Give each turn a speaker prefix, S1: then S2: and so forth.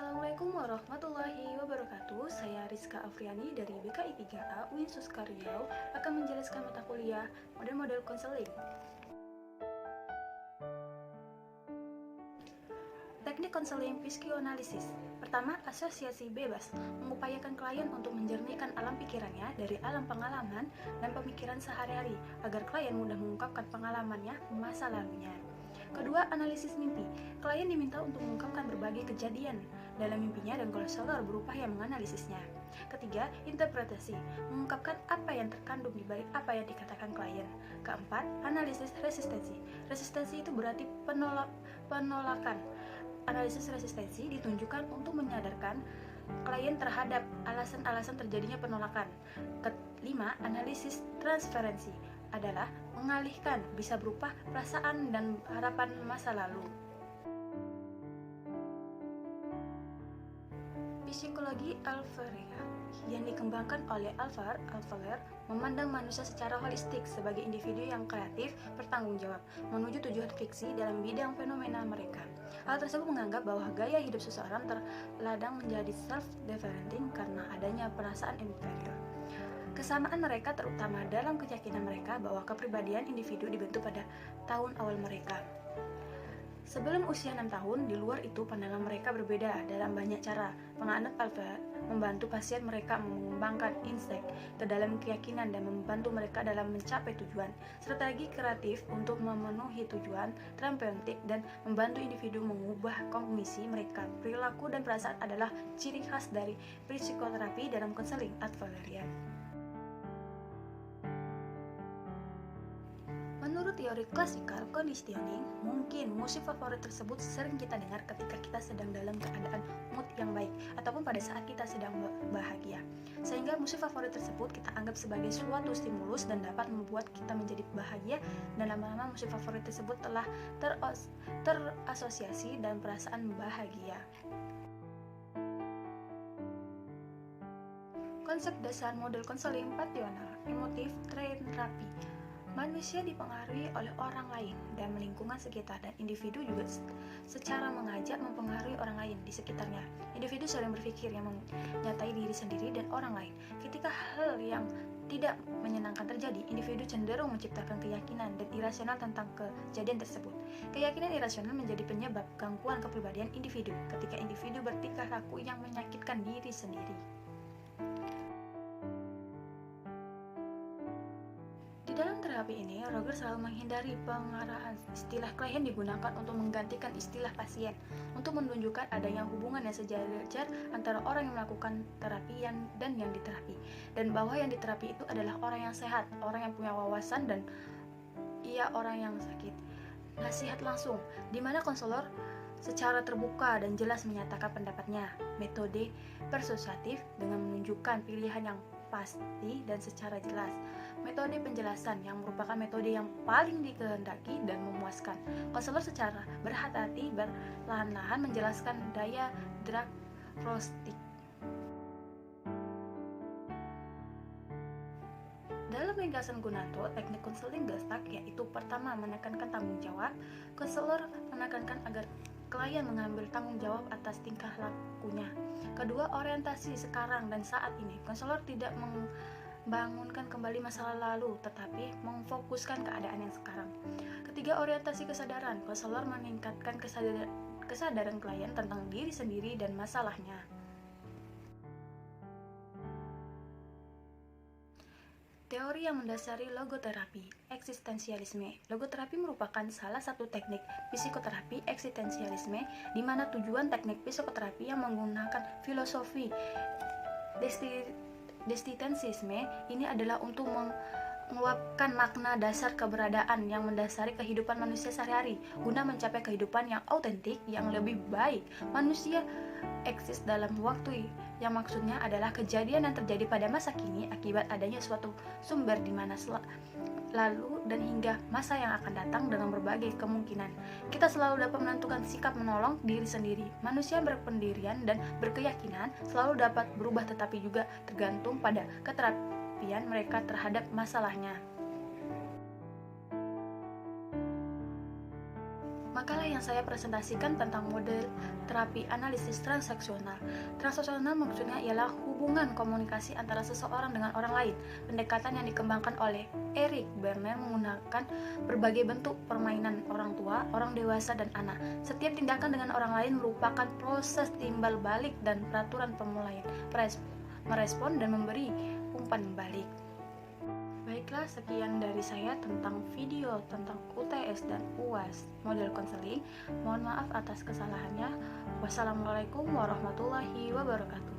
S1: Assalamualaikum warahmatullahi wabarakatuh. Saya Rizka Afriani dari BKI 3A UIN Suskar Riau akan menjelaskan mata kuliah model-model konseling. Teknik konseling psikoanalisis. Pertama, asosiasi bebas, mengupayakan klien untuk menjernihkan alam pikirannya dari alam pengalaman dan pemikiran sehari-hari agar klien mudah mengungkapkan pengalamannya masa lalunya. Kedua, analisis mimpi. Klien diminta untuk mengungkapkan berbagai kejadian dalam mimpinya dan konselor berupaya menganalisisnya. Ketiga, interpretasi. Mengungkapkan apa yang terkandung di balik apa yang dikatakan klien. Keempat, analisis resistensi. Resistensi itu berarti penolakan. Analisis resistensi ditunjukkan untuk menyadarkan klien terhadap alasan-alasan terjadinya penolakan. Kelima, analisis transferensi adalah mengalihkan, bisa berupa perasaan dan harapan masa lalu. Psikologi Alvaria yang dikembangkan oleh Alvar Alvaler memandang manusia secara holistik sebagai individu yang kreatif, bertanggung jawab, menuju tujuan fiksi dalam bidang fenomena mereka. Hal tersebut menganggap bahwa gaya hidup seseorang terkadang menjadi self-deferenting karena adanya perasaan inferior. Kesamaan mereka terutama dalam keyakinan mereka bahwa kepribadian individu dibentuk pada tahun awal mereka. Sebelum usia 6 tahun, di luar itu pandangan mereka berbeda dalam banyak cara. Penganut Alvar membantu pasien mereka mengembangkan insight ke dalam keyakinan dan membantu mereka dalam mencapai tujuan. Strategi kreatif untuk memenuhi tujuan terapeutik dan membantu individu mengubah kognisi mereka. Perilaku dan perasaan adalah ciri khas dari psikoterapi dalam konseling Advalerian. Menurut teori klasikal conditioning, mungkin musik favorit tersebut sering kita dengar ketika kita sedang dalam keadaan mood yang baik ataupun pada saat kita sedang bahagia. Sehingga musik favorit tersebut kita anggap sebagai suatu stimulus dan dapat membuat kita menjadi bahagia, dan lama-lama musik favorit tersebut telah terasosiasi dan perasaan bahagia. Konsep dasar model konseling pasional, emotif terapi. Manusia dipengaruhi oleh orang lain dan lingkungan sekitar, dan individu juga secara mengajak mempengaruhi orang lain di sekitarnya. Individu sering berpikir yang menyatai diri sendiri dan orang lain. Ketika hal yang tidak menyenangkan terjadi, individu cenderung menciptakan keyakinan dan irasional tentang kejadian tersebut. Keyakinan irasional menjadi penyebab gangguan kepribadian individu ketika individu bertingkah laku yang menyakitkan diri sendiri. Di dalam terapi ini, Roger selalu menghindari pengarahan istilah klien digunakan untuk menggantikan istilah pasien, untuk menunjukkan adanya hubungan yang sejajar antara orang yang melakukan terapi dan yang diterapi, dan bahwa yang diterapi itu adalah orang yang sehat, orang yang punya wawasan, dan ia orang yang sakit. Nasihat langsung, di mana konselor secara terbuka dan jelas menyatakan pendapatnya. Metode persuasif dengan menunjukkan pilihan yang pasti dan secara jelas. Metode penjelasan yang merupakan metode yang paling dikehendaki dan memuaskan. Konselor secara berhati-hati perlahan-lahan menjelaskan daya diagnostik. Dalam ringkasan Gunanto, teknik konseling Gestalt yaitu pertama menekankan tanggung jawab. Konselor menekankan agar klien mengambil tanggung jawab atas tingkah lakunya. Kedua, orientasi sekarang dan saat ini. Konselor tidak membangunkan kembali masa lalu, tetapi memfokuskan keadaan yang sekarang. Ketiga, orientasi kesadaran. Konselor meningkatkan kesadaran klien tentang diri sendiri dan masalahnya. Teori yang mendasari logoterapi, eksistensialisme. Logoterapi merupakan salah satu teknik psikoterapi eksistensialisme, di mana tujuan teknik psikoterapi yang menggunakan filosofi existentialisme ini adalah untuk menguapkan makna dasar keberadaan yang mendasari kehidupan manusia sehari-hari, guna mencapai kehidupan yang autentik, yang lebih baik. Manusia eksis dalam waktu yang maksudnya adalah kejadian yang terjadi pada masa kini akibat adanya suatu sumber di mana lalu dan hingga masa yang akan datang dengan berbagai kemungkinan. Kita selalu dapat menentukan sikap menolong diri sendiri. Manusia berpendirian dan berkeyakinan selalu dapat berubah, tetapi juga tergantung pada keterapian mereka terhadap masalahnya. Makalah yang saya presentasikan tentang model terapi analisis transaksional. Transaksional maksudnya ialah hubungan komunikasi antara seseorang dengan orang lain. Pendekatan yang dikembangkan oleh Eric Berne menggunakan berbagai bentuk permainan orang tua, orang dewasa, dan anak. Setiap tindakan dengan orang lain merupakan proses timbal balik dan peraturan pemulaian, merespon dan memberi umpan balik. Baiklah, sekian dari saya tentang video tentang UTS dan UAS model konseling. Mohon maaf atas kesalahannya. Wassalamualaikum warahmatullahi wabarakatuh.